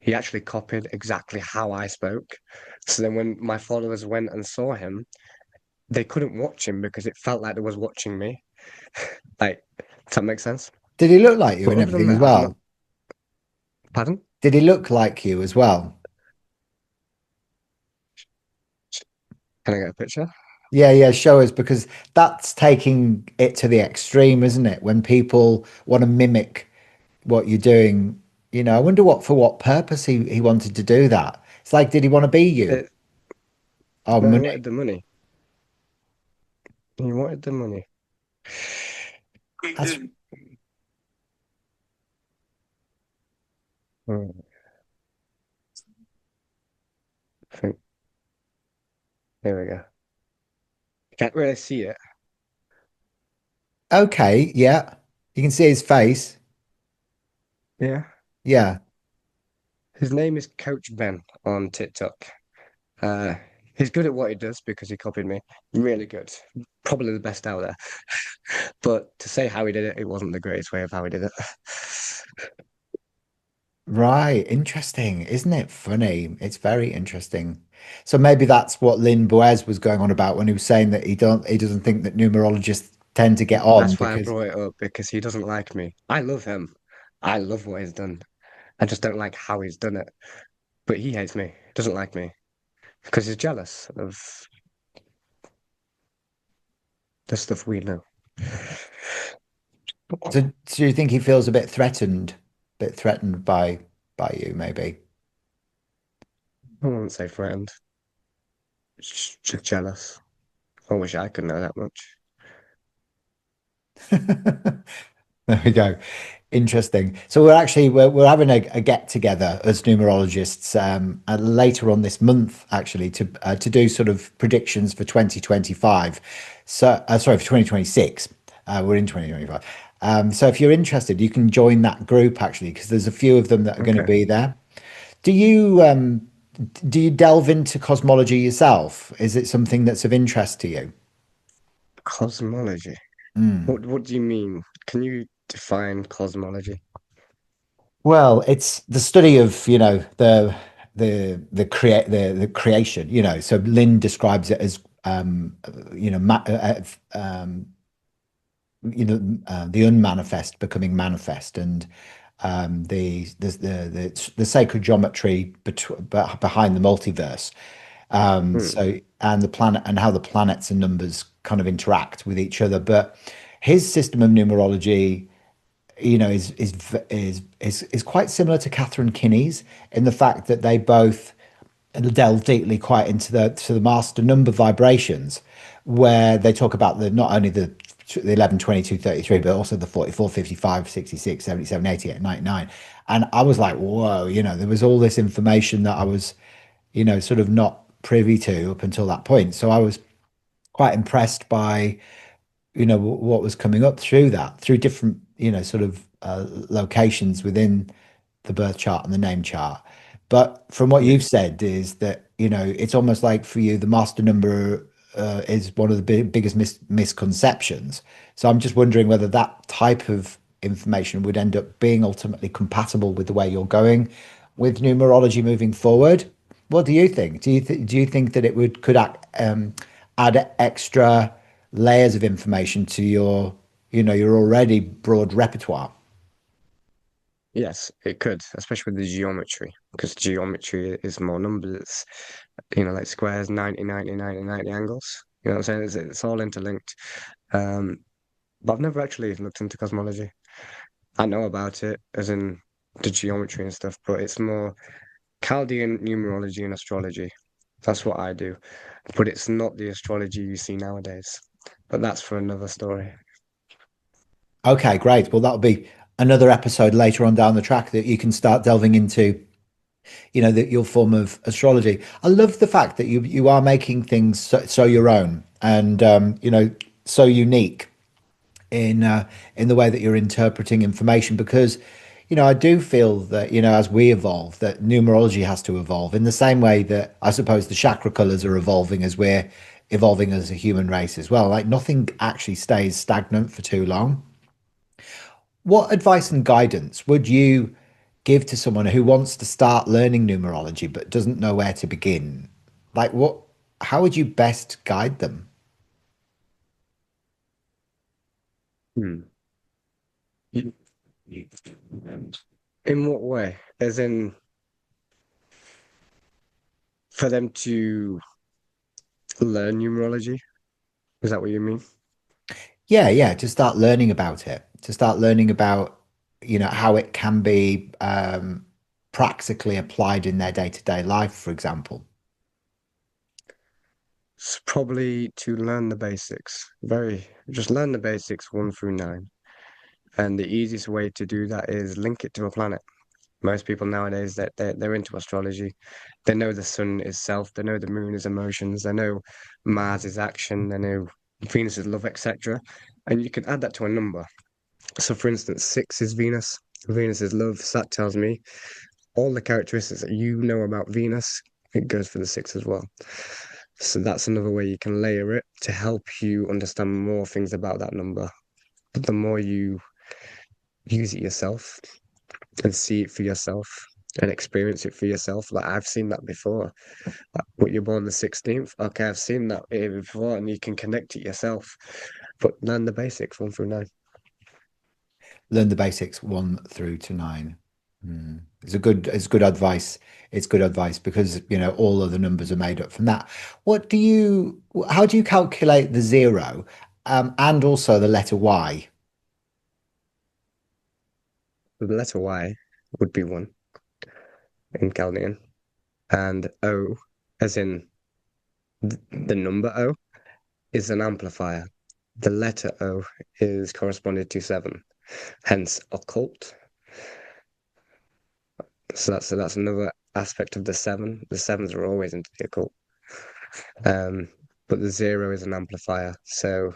he actually copied exactly how I spoke. So then when my followers went and saw him, they couldn't watch him because it felt like they was watching me. Like, does that make sense? Did he look like you But and other than everything as that, I've not. well? Pardon? Did he look like you as well? Can I get a picture? Yeah, yeah, show us because that's taking it to the extreme, isn't it? When people want to mimic what you're doing, I wonder for what purpose he wanted to do that. It's like, did he want to be you? It, Oh, no, he money. wanted the money. He wanted the money. That's Hmm, I think there we go. Can't really see it. okay. Yeah, you can see his face. Yeah. Yeah. His name is Coach Ben on TikTok. Uh, he's good at what he does because he copied me. Really good. Probably the best out there. But to say how he did it, it wasn't the greatest way of how he did it. Right. Interesting. Isn't it funny? It's very interesting. So maybe that's what Lynn Boez was going on about when he was saying that he doesn't think that numerologists tend to get on That's why I because brought it up because he doesn't like me. I love him. I love what he's done. I just don't like how he's done it. But he hates me. Doesn't like me because he's jealous of the stuff we know. so do you think he feels a bit threatened by you maybe? I wouldn't say friend. Just jealous. I wish I could know that much. There we go. Interesting. So we're having a get together as numerologists later on this month actually to do sort of predictions for 2025. So sorry for 2026. We're in 2025. So if you're interested, you can join that group actually because there's a few of them that are going to Okay. be there. Do you do you delve into cosmology yourself? Is it something that's of interest to you? Cosmology. Hmm. What do you mean? Can you define cosmology? Well, it's the study of, the creation, So Lynn describes it as you know, ma the unmanifest becoming manifest and the sacred geometry behind the multiverse. Hmm. So and the planet and how the planets and numbers kind of interact with each other. But his system of numerology is quite similar to Catherine Kinney's in the fact that they both delve deeply quite into the master number vibrations, where they talk about the not only the 11, 22, 33, but also the 44, 55, 66, 77, 88, 99. And I was like, whoa, there was all this information that I was, sort of not privy to up until that point. So I was quite impressed by what was coming up through that through different sort of locations within the birth chart and the name chart. But from what Yeah. you've said is that it's almost like for you the master number is one of the biggest misconceptions. So I'm just wondering whether that type of information would end up being ultimately compatible with the way you're going with numerology moving forward. What do you think? Do you think that it could add extra layers of information to your already broad repertoire? Yes, it could, especially with the geometry, because geometry is more numbers, like squares, 90, 90, 90, 90 angles. You know what I'm saying? It's all interlinked. Um, but I've never actually looked into cosmology. I know about it, as in the geometry and stuff, but it's more Chaldean numerology and astrology. That's what I do. But it's not the astrology you see nowadays. But that's for another story. Okay, great. Well, that'll be another episode later on down the track that you can start delving into, your form of astrology. I love the fact that you are making things so your own and so unique in the way that you're interpreting information because I do feel that as we evolve that numerology has to evolve in the same way that I suppose the chakra colors are evolving as we're evolving as a human race as well. Like nothing actually stays stagnant for too long. What advice and guidance would you give to someone who wants to start learning numerology but doesn't know where to begin? Like how would you best guide them? Hmm. You- In what way? As in, for them to learn numerology? Is that what you mean? Yeah, yeah, to start learning about it, to start learning about, how it can be practically applied in their day-to-day life, for example. It's probably to learn the basics. Just learn the basics 1 through 9. And the easiest way to do that is link it to a planet. Most people nowadays that they're into astrology. They know the sun is self, they know the moon is emotions, they know Mars is action, they know Venus is love, etc. And you can add that to a number. So for instance, 6 is Venus. Venus is love. So that tells me all the characteristics that you know about Venus, it goes for the 6 as well. So that's another way you can layer it to help you understand more things about that number. But the more you use it yourself and see it for yourself and experience it for yourself, like I've seen that before. Like, what you're born the 16th, okay, I've seen that before, and you can connect it yourself. But learn the basics 1 through 9. Learn the basics 1 through to 9. It's good advice. It's good advice because, all of the numbers are made up from that. How do you calculate the zero, and also the letter Y? The letter Y would be 1 in Chaldean, and O, as in the number O, is an amplifier. The letter O is corresponded to 7, hence occult. So that's another aspect of the 7. The sevens are always into the occult. Um, but the 0 is an amplifier. So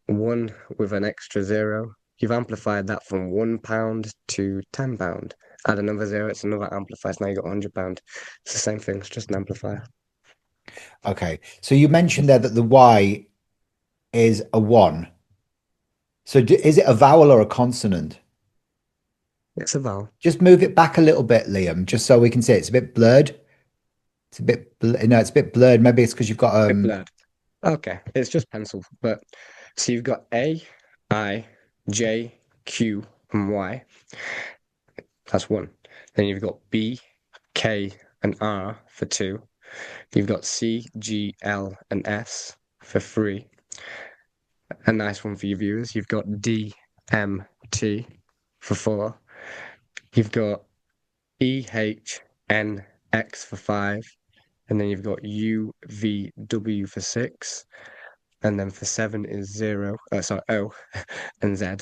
1 with an extra 0, you've amplified that from £1 to £10. Add another 0, it's another amplifier. So now you got £100. It's the same thing, it's just an amplifier. Okay. So you mentioned there that the Y is a 1. So is it a vowel or a consonant? It's a vowel. Just move it back a little bit, Liam, just so we can see it. It's a bit blurred. No, it's a bit blurred. Maybe it's because you've got Bit blurred. Okay, it's just pencil. But so you've got A, I, J, Q, and Y. That's 1. Then you've got B, K, and R for 2. You've got C, G, L, and S for 3. A nice one for your viewers. You've got D, M, T for 4. You've got E, H, N, X for 5. And then you've got U, V, W for 6. And then for 7 is 0, sorry, O and Z,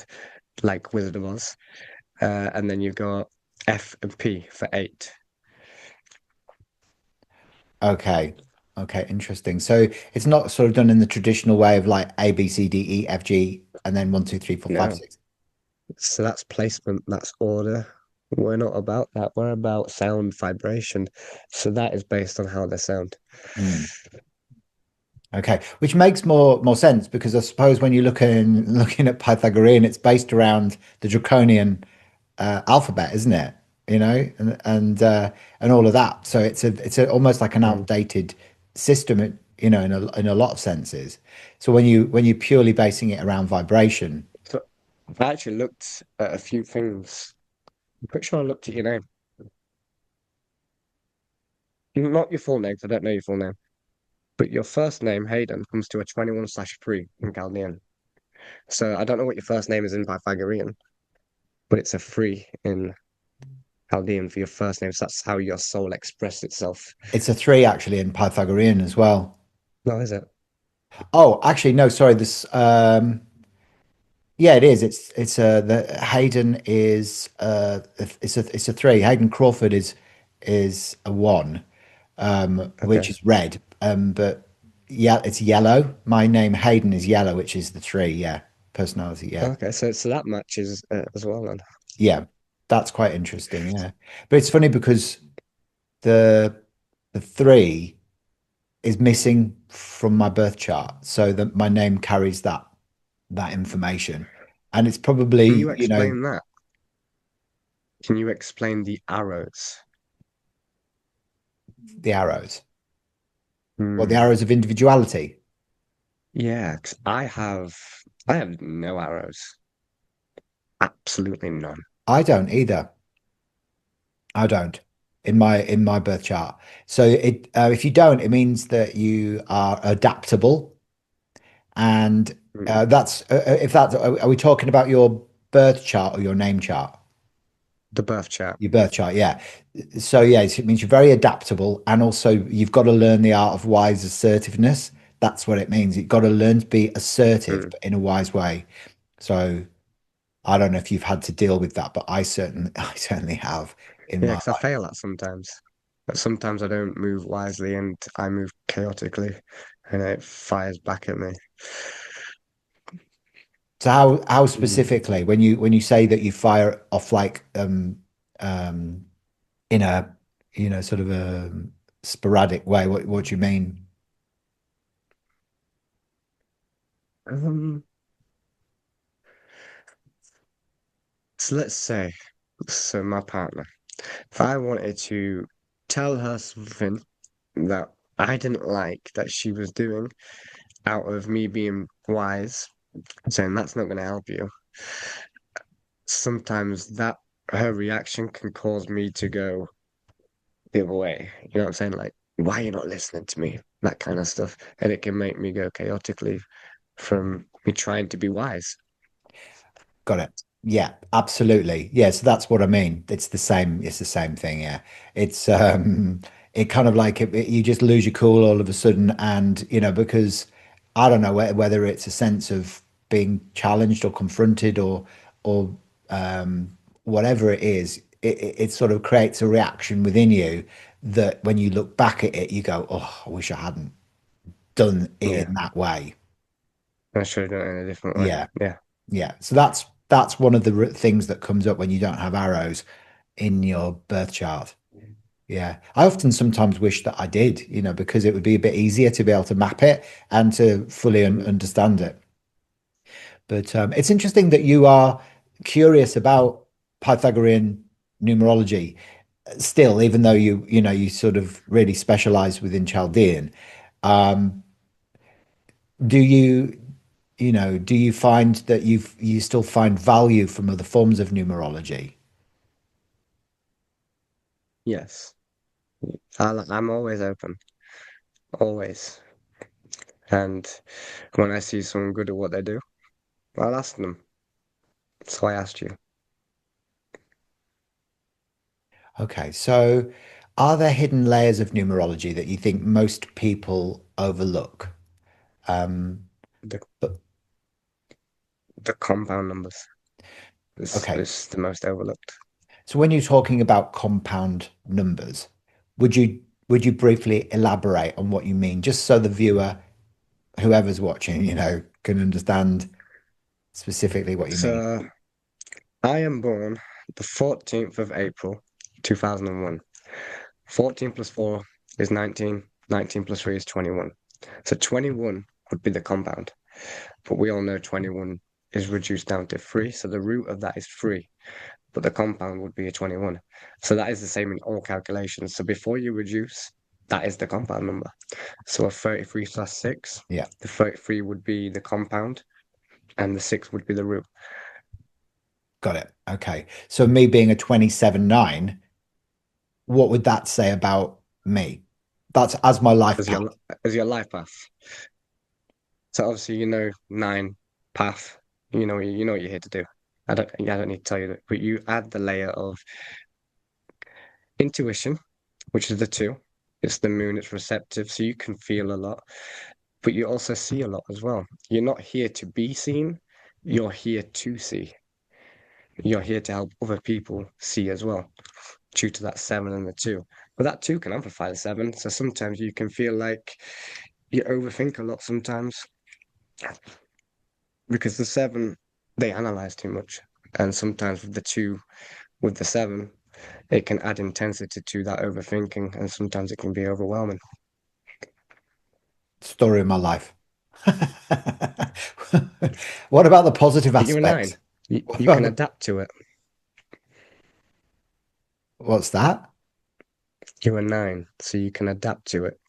like Wizard of Oz. And then you've got F and P for 8. Okay. Okay, interesting. So it's not sort of done in the traditional way of like A, B, C, D, E, F, G, and then one, two, three, four, five, No. six. So that's placement, that's order. We're not about that. We're about sound vibration. So that is based on how they sound. Hmm. Okay, which makes more sense because I suppose when you're looking at Pythagorean, it's based around the draconian alphabet, isn't it? And all of that. So almost like an Mm. outdated system, in a lot of senses. So when you're purely basing it around vibration. So I actually looked at a few things. I'm pretty sure I looked at your name. Not your full name, 'cause I don't know your full name. But your first name, Hayden, comes to a 21/3 in Chaldean. So I don't know what your first name is in Pythagorean, but it's a 3 in Chaldean for your first name. So that's how your soul expressed itself. It's a 3 actually in Pythagorean as well. No, is it? Oh, actually, no, sorry. This, yeah, it is. It's the Hayden is it's a 3. Hayden Crawford is a 1, which Okay. is red. But yeah, it's yellow. My name Hayden is yellow, which is the 3. Yeah. personality. Yeah. Okay, so that matches as well then. Yeah. That's quite interesting. Yeah. But it's funny because the the three is missing from my birth chart, so that my name carries that information. And it's Can probably, you explain that? Can you explain the arrows? the arrows or the Hmm. arrows of individuality. Yeah, 'cause I have no arrows. Absolutely none. I don't either. I don't in my birth chart. So if you don't, it means that you are adaptable, and Hmm. if that's are we talking about your birth chart or your name chart? The birth chart. Your birth chart, yeah. So yeah, it means you're very adaptable, and also you've got to learn the art of wise assertiveness. That's what it means. You've got to learn to be assertive, Hmm. but in a wise way. So I don't know if you've had to deal with that, but I certainly have in Yeah, my because I life. fail at sometimes. But sometimes I don't move wisely and I move chaotically, and it fires back at me. So how Mm. specifically when you say that you fire off like um in a sort of a sporadic way, what do you mean? Um, so let's say, so my partner, if I wanted to tell her something that I didn't like that she was doing out of me being wise, saying that's not going to help you, sometimes that her reaction can cause me to go the other way. You know what I'm saying? Like, why are you not listening to me? That kind of stuff. And it can make me go chaotically from me trying to be wise. Got it. Yeah, absolutely. Yeah, so that's what I mean. It's the same thing, yeah. It's it kind of like you just lose your cool all of a sudden, and because I don't know whether it's a sense of being challenged or confronted or whatever it is, it sort of creates a reaction within you that when you look back at it, you go, "Oh, I wish I hadn't done it Yeah. in that way." I should have done it in a different way. Yeah. Yeah. Yeah, so that's one of the things that comes up when you don't have arrows in your birth chart. Yeah, I often sometimes wish that I did, because it would be a bit easier to be able to map it and to fully Mhm. understand it. But it's interesting that you are curious about Pythagorean numerology still, even though you sort of really specialize within Chaldean. Um, do you find that you still find value from other forms of numerology? Yes. I'm always open. Always. And when I see someone good at what they do, I'll ask them. So I asked you. Okay, so are there hidden layers of numerology that you think most people overlook? Um, The but the compound numbers is okay, is the most overlooked. so when you're talking about compound numbers, would you briefly elaborate on what you mean, just so the viewer, whoever's watching, can understand specifically what you mean? So I am born the 14th of April, 2001. 14 plus 4 is 19. 19 plus 3 is 21. So 21 would be the compound. But we all know 21 is reduced down to 3. So the root of that is 3. But the compound would be a 21. So that is the same in all calculations. So before you reduce, that is the compound number. So a 33 plus 6, Yeah, the 33 would be the compound and the 6 would be the root. got it. Okay, so me being a 27/9, what would that say about me? That's as my life As path. your life path. So obviously you know 9 path. You know what you're here to do. I don't need to tell you that, but you add the layer of intuition, which is the 2. It's the moon, it's receptive, so you can feel a lot, but you also see a lot as well. You're not here to be seen, you're here to see. You're here to help other people see as well, due to that 7 and the 2. But that 2 can amplify the 7, so sometimes you can feel like you overthink a lot sometimes. because the seven they analyze too much, and sometimes with the two, with the seven, it can add intensity to that overthinking, and sometimes it can be overwhelming. Story of my life. What about the positive But you're a nine. aspects? What You about can the, adapt to it. what's that? You're a nine, so you can adapt to it.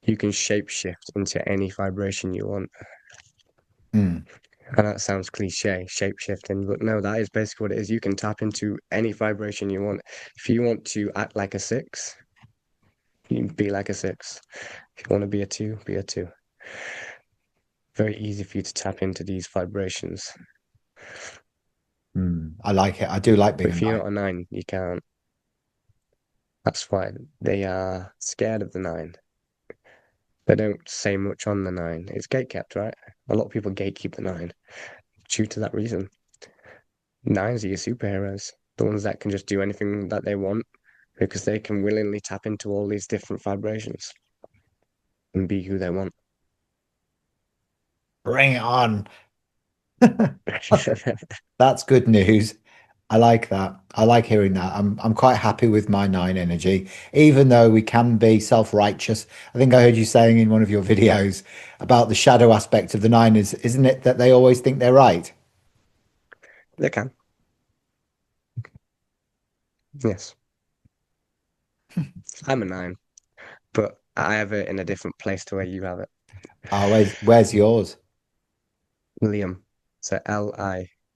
You can shapeshift into any vibration you want. Mm, And that sounds cliche, shapeshifting, but no, that is basically what it is. You can tap into any vibration you want. If you want to act like a six, you can be like a six. If you want to be a two, be a two. Very easy for you to tap into these vibrations. I like it. I do like But being a if you're nine. not a nine, you can't. That's why they are scared of the nine. They don't say much on the nine. It's gatekept, right? A lot of people gatekeep the nine due to that reason. Nines are your superheroes, the ones that can just do anything that they want because they can willingly tap into all these different vibrations and be who they want. Bring it on. That's good news. I like that. I like hearing that. I'm quite happy with my nine energy, even though we can be self-righteous. I think I heard you saying in one of your videos about the shadow aspect of the nine is, isn't it that they always think they're right? They can, yes. I'm a nine, but I have it in a different place to where you have it. Oh, where's yours? Liam, so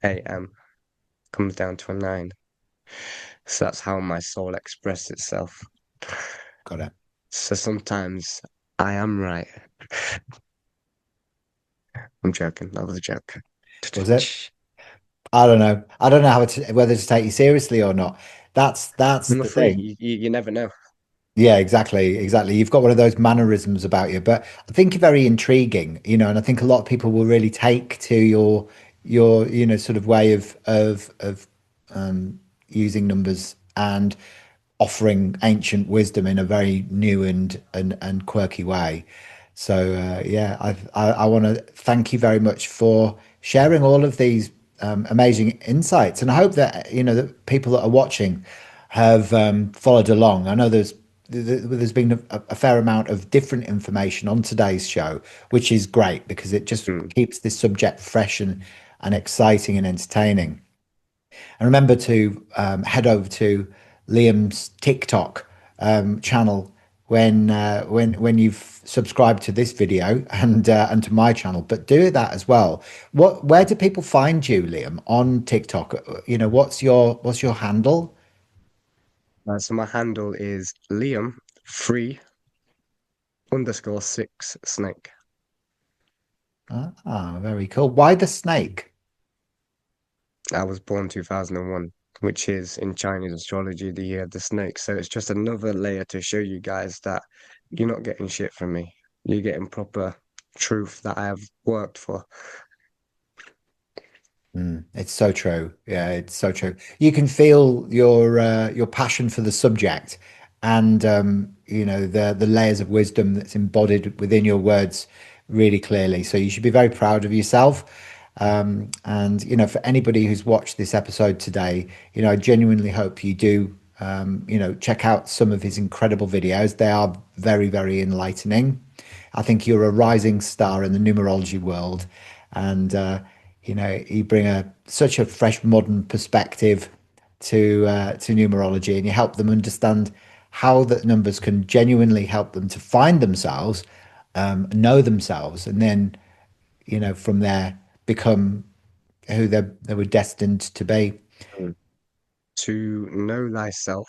Liam comes down to a nine. So that's how my soul expresses itself. Got it. So sometimes I am right. I'm joking. That was a joke. Was it? I don't know. I don't know whether to take you seriously or not. That's I'm a the freak. thing. You never know. Yeah, exactly, exactly. You've got one of those mannerisms about you, but I think you're very intriguing, and I think a lot of people will really take to your sort of way of using numbers and offering ancient wisdom in a very new and quirky way. So yeah, I want to thank you very much for sharing all of these amazing insights, and I hope that that people that are watching have followed along. I know there's been a fair amount of different information on today's show, which is great because it just Mm, keeps this subject fresh and exciting and entertaining. And remember to head over to Liam's TikTok channel when you've subscribed to this video and to my channel. But do that as well. Where do people find you, Liam, on TikTok? What's your handle? so my handle is Liam free underscore six snake. Ah, very cool. Why the snake? I was born 2001, which is in Chinese astrology the year of the snake. So it's just another layer to show you guys that you're not getting shit from me. You're getting proper truth that I have worked for. It's so true. Yeah, it's so true. You can feel your passion for the subject and the layers of wisdom that's embodied within your words really clearly. So you should be very proud of yourself. And for anybody who's watched this episode today, I genuinely hope you do check out some of his incredible videos. They are very, very enlightening. I think you're a rising star in the numerology world, and you bring such a fresh modern perspective to numerology, and you help them understand how the numbers can genuinely help them to find themselves, know themselves, and then from there become who they were destined to be. Mm. To know thyself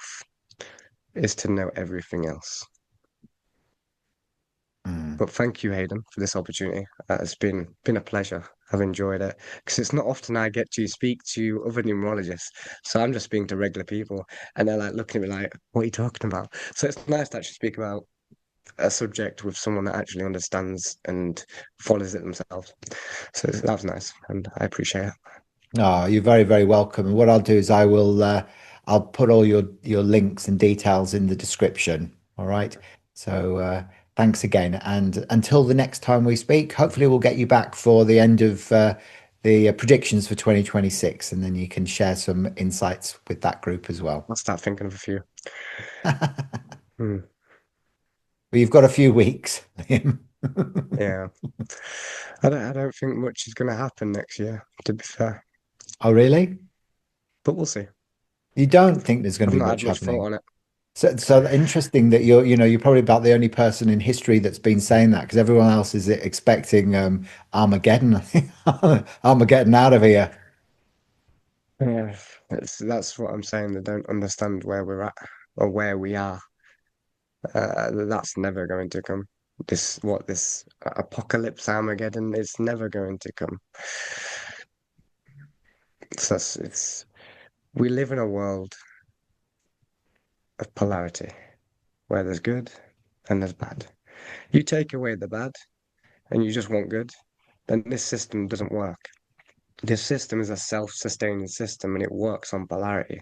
is to know everything else. Mm. But thank you, Hayden, for this opportunity. It's been a pleasure. I've enjoyed it because it's not often I get to speak to other numerologists. So I'm just speaking to regular people, and they're like looking at me like, "What are you talking about?" So it's nice to actually speak about a subject with someone that actually understands and follows it themselves. So that was nice, and I appreciate it. Oh, you're very, very welcome. And what I'll do is I'll put all your links and details in the description. All right. So Thanks again. And until the next time we speak, hopefully we'll get you back for the end of the predictions for 2026, and then you can share some insights with that group as well. I'll start thinking of a few. Hmm. But you've got a few weeks, Liam. Yeah. I don't think much is going to happen next year, to be fair. Oh, really? But we'll see. You don't think there's going I've to be not had much much thought happening? on it. So interesting that you're probably about the only person in history that's been saying that because everyone else is expecting Armageddon. I think Armageddon out of here. Yeah. That's what I'm saying. They don't understand where we're at or where we are. That's never going to come. This apocalypse Armageddon is never going to come. It's we live in a world of polarity where there's good and there's bad. You take away the bad and you just want good, then this system doesn't work. This system is a self-sustaining system and it works on polarity.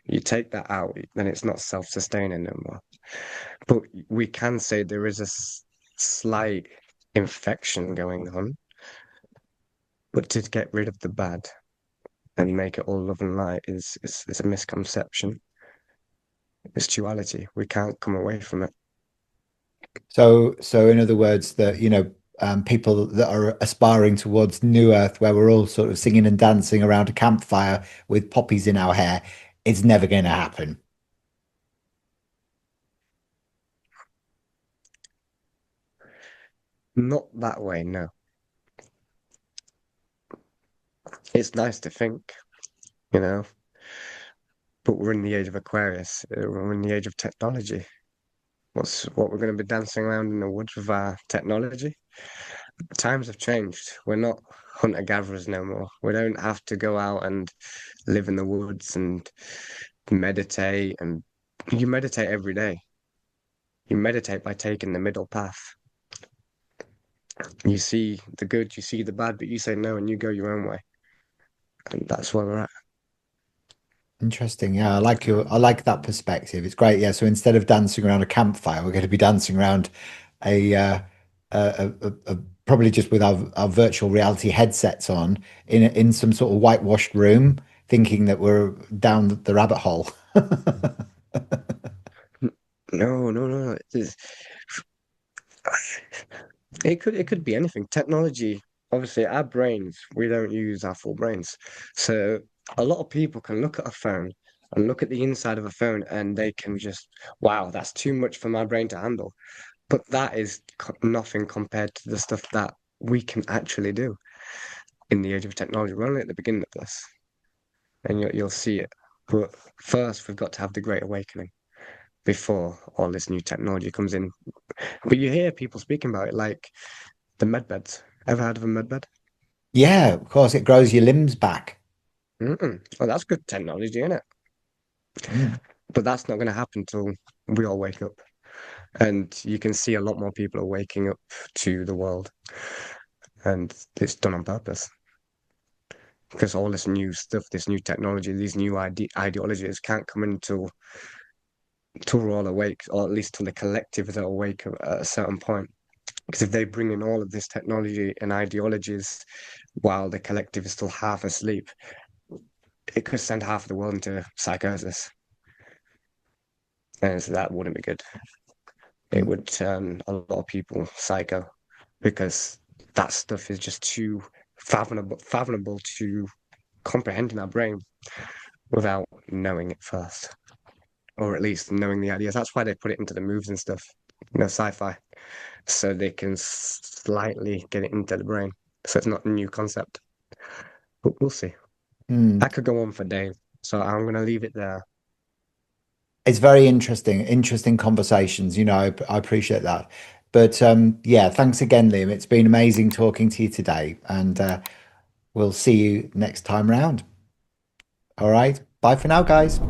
You take that out, then it's not self-sustaining no more. But we can say there is a slight infection going on, but to get rid of the bad and make it all love and light is a misconception. It's duality. We can't come away from it. So in other words, that people that are aspiring towards New Earth, where we're all sort of singing and dancing around a campfire with poppies in our hair, it's never going to happen. Not that way, no. It's nice to think, you know, but we're in the age of Aquarius. We're in the age of technology. What we're going to be dancing around in the woods with our technology? Times have changed. We're not hunter-gatherers no more. We don't have to go out and live in the woods and meditate. And you meditate every day. You meditate by taking the middle path. You see the good, you see the bad, but you say no and you go your own way. And that's where we're at. Interesting. Yeah, I like that perspective. It's great. Yeah. So instead of dancing around a campfire, we're going to be dancing around a, probably just with our virtual reality headsets on in some sort of whitewashed room, thinking that we're down the rabbit hole. No, no, no, no. It could be anything. Technology, obviously, our brains, we don't use our full brains. So a lot of people can look at a phone and look at the inside of a phone and they can just, wow, that's too much for my brain to handle. But that is nothing compared to the stuff that we can actually do in the age of technology. We're only at the beginning of this, and you'll see it. But first, we've got to have the Great Awakening before all this new technology comes in. But you hear people speaking about it, like the med beds. Ever heard of a med bed? Yeah, of course, it grows your limbs back. Mm-mm. Well, that's good technology, isn't it? Mm. But that's not going to happen until we all wake up. And you can see a lot more people are waking up to the world. And it's done on purpose. Because all this new stuff, this new technology, these new ideologies can't come in until we're all awake, or at least till the collective is awake at a certain point. Because if they bring in all of this technology and ideologies while the collective is still half asleep, it could send half of the world into psychosis. And so that wouldn't be good. It Mm. would turn a lot of people psycho because that stuff is just too fathomable to comprehend in our brain without knowing it first, or at least knowing the ideas. That's why they put it into the movies and stuff, sci-fi, so they can slightly get it into the brain. So it's not a new concept, but we'll see. Mm. That could go on for days. So I'm going to leave it there. It's very interesting conversations. I appreciate that. But yeah, thanks again, Liam. It's been amazing talking to you today, and we'll see you next time round. All right. Bye for now, guys.